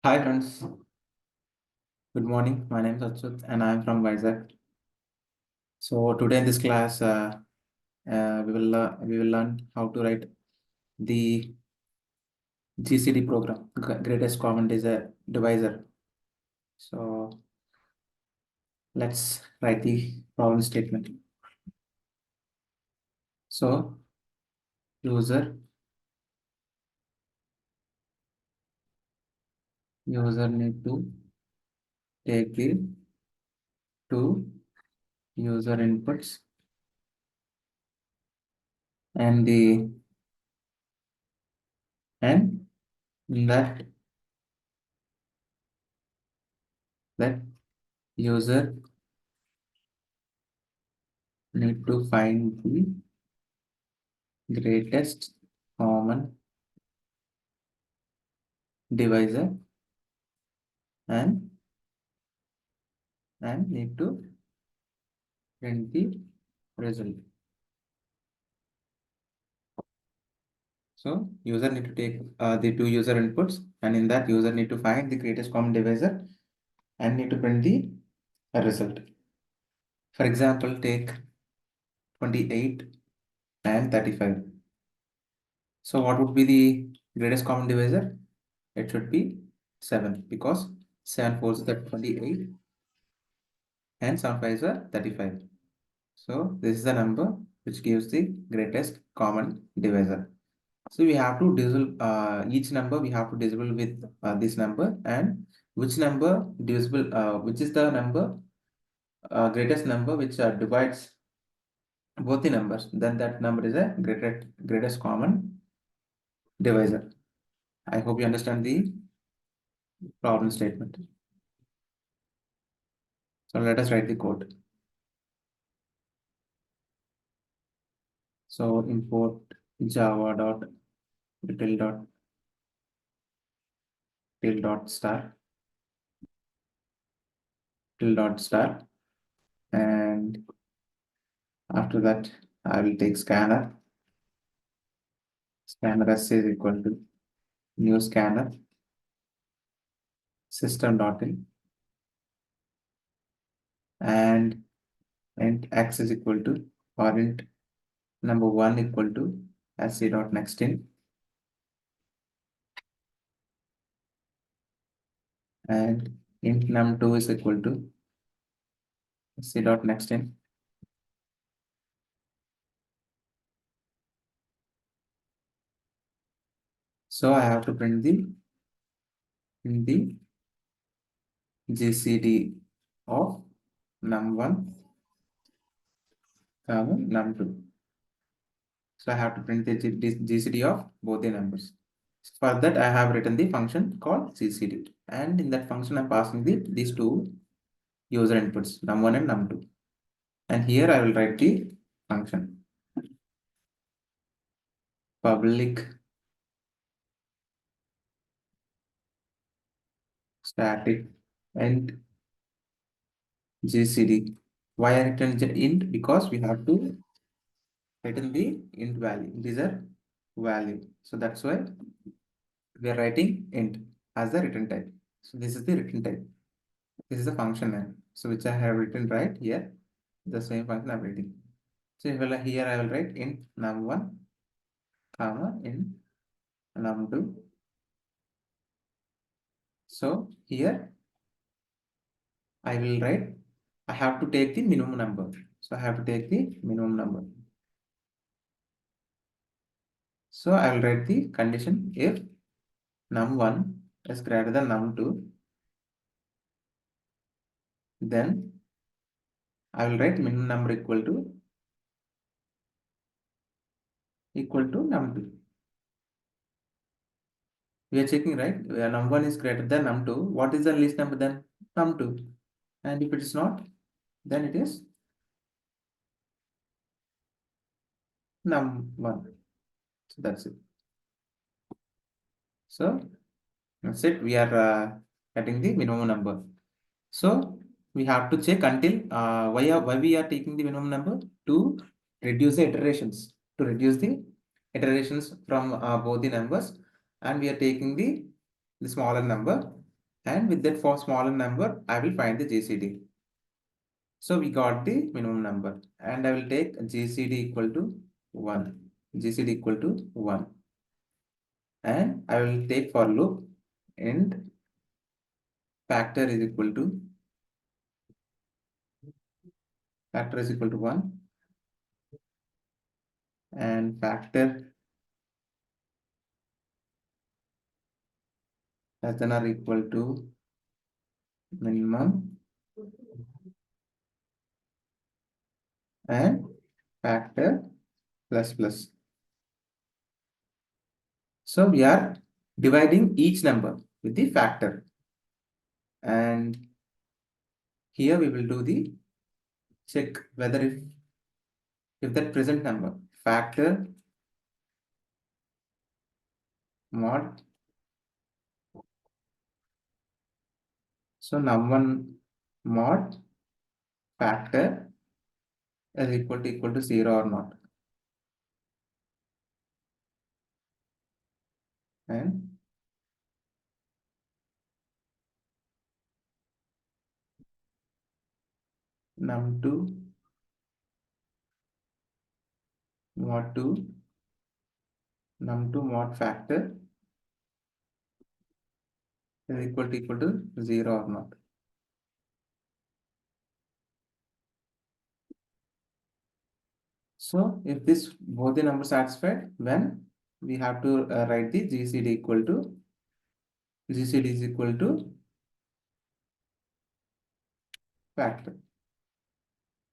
Hi friends, good morning. My name is Achyut and I am from Vizag. So today in this class, we will learn how to write the GCD program, Greatest Common Divisor. So let's write the problem statement. So user need to take the two user inputs and and in that user need to find the greatest common divisor and need to print the result. So user need to take the two user inputs, and in that user need to find the greatest common divisor and need to print the result. For example, take 28 and 35. So what would be the greatest common divisor? It should be 7 because 7 4 is the 28 and 7 5 is the 35. So this is the number which gives the greatest common divisor. So we have to divisible each number we have to divisible with this number, and which number divisible which is the number greatest number which divides both the numbers, then that number is a greatest common divisor. I hope you understand the problem statement. So let us write the code. So import java dot util dot till dot star, and after that I will take scanner s is equal to new scanner system.in, and int x is equal to, or int number 1 equal to sc.nextin, and int num2 is equal to sc.nextin. So I have to print the GCD of num1 num2. So I have to print the GCD of both the numbers. For that, I have written the function called GCD, and in that function, I'm passing these two user inputs, num1 and num2. And here I will write the function public static int GCD. Why I written int? Because we have to return the int value, integer value. So that's why we are writing int as the return type. So this is the return type. This is the function name. So which I have written right here. The same function I'm writing. So here I will write int num1 comma int num2. So here I will write, I have to take the minimum number. So I have to take the minimum number. So I will write the condition if num1 is greater than num2, then I will write minimum number equal to num2. We are checking, right? Where num1 is greater than num2. What is the least number then? Num2. And if it is not, then it is num1. So that's it. So that's it. We are getting the minimum number. So we have to check until why we are taking the minimum number to reduce the iterations, from both the numbers, and we are taking the smaller number And with that for smaller number, I will find the GCD. So we got the minimum number, and I will take GCD equal to 1. GCD equal to 1. And I will take for loop and factor is equal to 1, and factor less than or equal to minimum, and factor plus plus. So we are dividing each number with the factor, and here we will do the check whether if that present number factor mod, so num1 mod factor is equal to 0 or not, and num2 mod 2 num2 mod factor is equal to 0 or not. So if this both the numbers satisfied, then we have to write the GCD is equal to factor.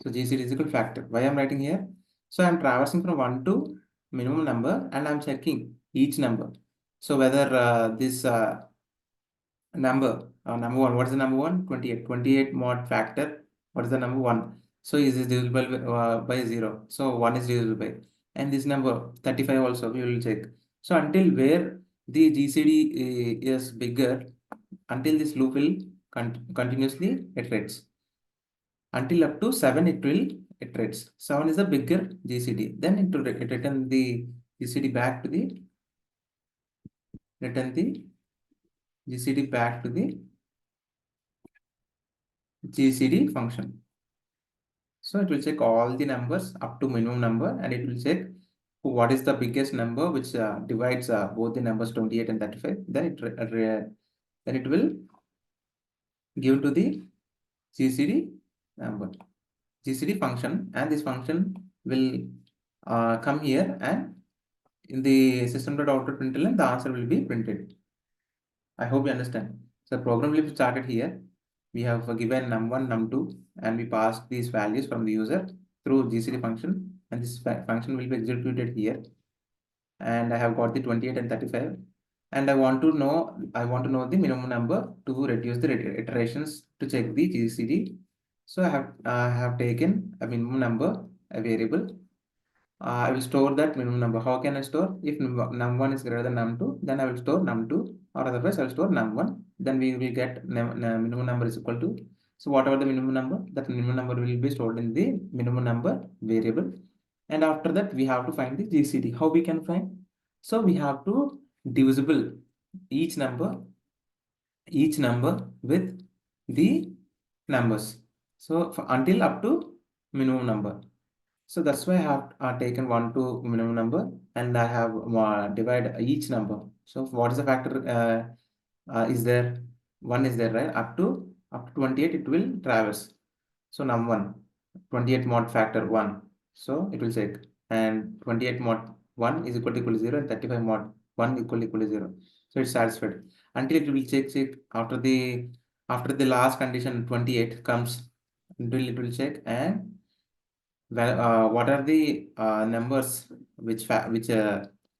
So GCD is equal to factor. Why I'm writing here? So I'm traversing from 1 to minimum number, and I'm checking each number. So whether this number 1, what is the number 1? 28. 28 mod factor. What is the number 1? So is this divisible by 0? So 1 is divisible by. And this number 35 also we will check. So until where the GCD is bigger, until this loop will continuously iterates. Until up to 7 it will iterates. 7 is the bigger GCD. Then it will return the GCD back to the return the GCD back to the GCD function. So it will check all the numbers up to minimum number, and it will check what is the biggest number which divides both the numbers 28 and 35. Then it will give to the GCD number, GCD function, and this function will come here, and in the system.out.println the answer will be printed. I hope you understand. So program will be started here. We have given num1, num2, and we passed these values from the user through GCD function, and this function will be executed here. And I have got the 28 and 35, and I want to know the minimum number to reduce the iterations to check the GCD. So I have taken a minimum number, a variable. I will store that minimum number. How can I store? If num1 is greater than num2, then I will store num2, or otherwise I will store num1. Then we will get minimum number is equal to. So whatever the minimum number, that minimum number will be stored in the minimum number variable. And after that, we have to find the GCD. How we can find? So we have to divisible each number with the numbers. So until up to minimum number. So that's why I have taken 1 to minimum number, and I have divide each number. So what is the factor is there? 1 is there, right? Up to 28 it will traverse. So num1, 28 mod factor 1. So it will check, and 28 mod 1 is equal to 0, and 35 mod 1 equal to 0. So it's satisfied. Until it will check after the last condition 28 comes, until it will check, and well, what are the numbers which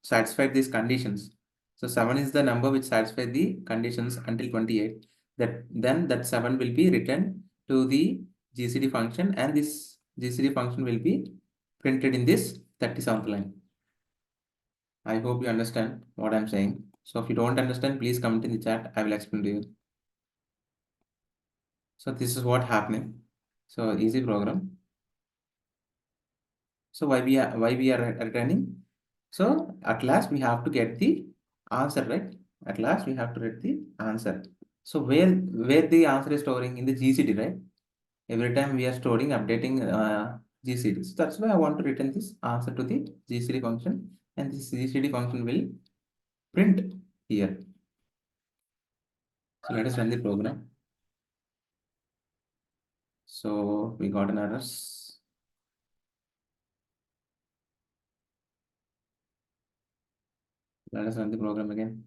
satisfy these conditions? So 7 is the number which satisfies the conditions until 28. Then that 7 will be written to the GCD function, and this GCD function will be printed in this 37th line. I hope you understand what I'm saying. So if you don't understand, please comment in the chat. I will explain to you. So this is what happening. So easy program. So why we are returning? So at last we have to get the answer, right? At last we have to get the answer. So where the answer is storing in the GCD, right? Every time we are storing, updating GCD. So that's why I want to return this answer to the GCD function, and this GCD function will print here. So let us run the program. So we got an error. Let us run the program again.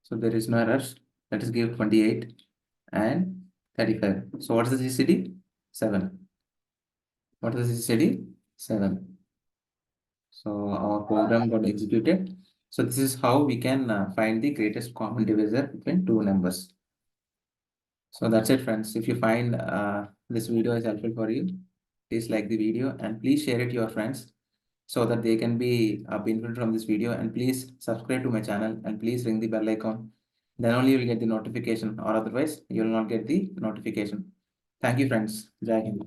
So there is no errors. Let us give 28 and 35. So what is the GCD? 7. What is the GCD? 7. So our program got executed. So this is how we can find the greatest common divisor between two numbers. So that's it, friends. If you find this video is helpful for you, please like the video and please share it to your friends so that they can be benefited from this video. And please subscribe to my channel and please ring the bell icon. Then only you will get the notification, or otherwise you will not get the notification. Thank you, friends. Jai Hind.